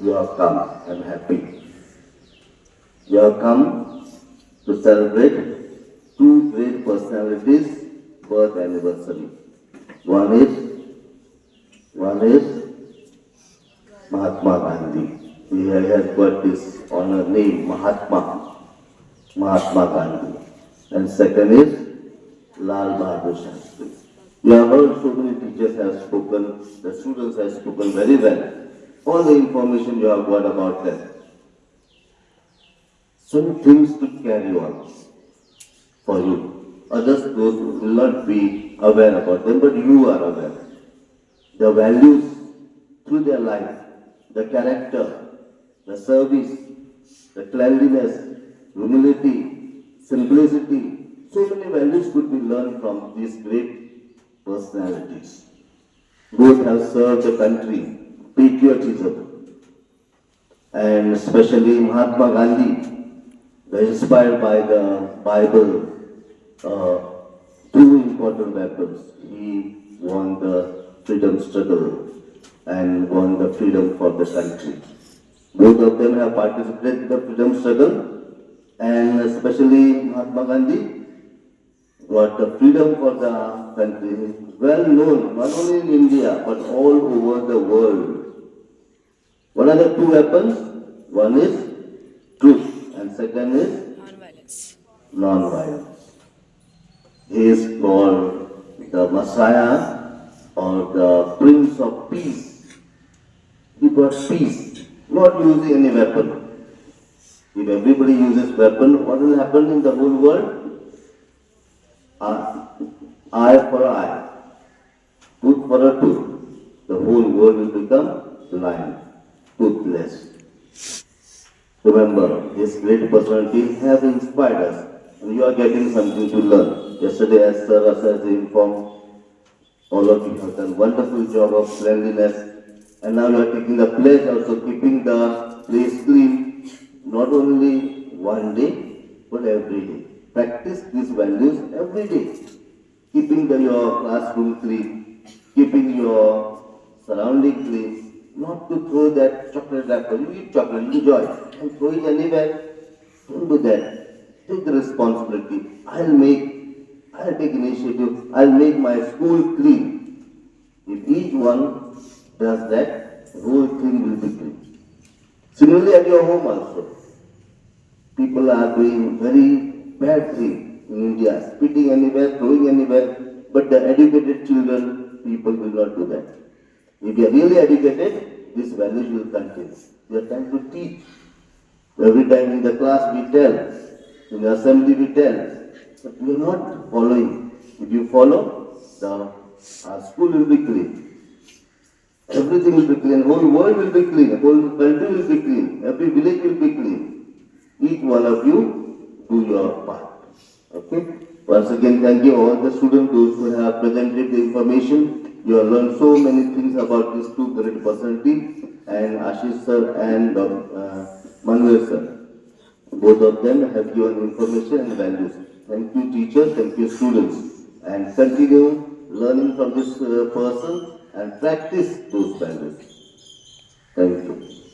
you have come. I'm happy. You have come to celebrate two great personalities' birth anniversary. One is Mahatma Gandhi. He has got this honor name, Mahatma Gandhi. And second is Lal Bahadur Shastri. You have heard so many teachers have spoken, the students have spoken very well. All the information you have got about them. Some things to carry on for you. Others those will not be aware about them, but you are aware. The values through their life, the character, the service, the cleanliness, humility, simplicity, so many values could be learned from these great personalities. Both have served the country, patriotism, and especially Mahatma Gandhi, inspired by the Bible, two important weapons. He won the freedom struggle and won the freedom for the country. Both of them have participated in the freedom struggle, and especially Mahatma Gandhi got the freedom for the country. He is well known not only in India but all over the world. What are the two weapons? One is truth and second is Non-violence. non-violence. He is called the Messiah or the Prince of Peace. He brought peace, not using any weapon. If everybody uses weapon, what will happen in the whole world? Eye for eye, tooth for a tooth. The whole world will become blind, toothless. Remember, these great personalities have inspired us, and you are getting something to learn. Yesterday, as Sir has informed, all of you have done wonderful job of cleanliness, and now you are taking the pledge also keeping the place clean, not only one day, but every day. Practice these values every day. Keeping your classroom clean, keeping your surrounding clean, not to throw that chocolate wrapper. You eat chocolate, enjoy, and throw it anywhere. Don't do that. Take the responsibility. I'll take initiative. I'll make my school clean. If each one does that, the whole thing will be clean. Similarly, at your home also, people are doing very bad thing in India, spitting anywhere, throwing anywhere, but the educated children, people will not do that. If you are really educated, these values will continue. We are trying to teach. Every time in the class we tell, in the assembly we tell, but we are not following. If you follow, our school will be clean. Everything will be clean, whole world will be clean, whole country will be clean, every village will be clean. Each one of you do your part. Okay? Once again, thank you all the students, those who have presented the information. You have learned so many things about these two great personalities, and Ashish sir and Manuel sir. Both of them have given information and values. Thank you teachers, thank you students. And continue learning from this person and practice those values. Thank you.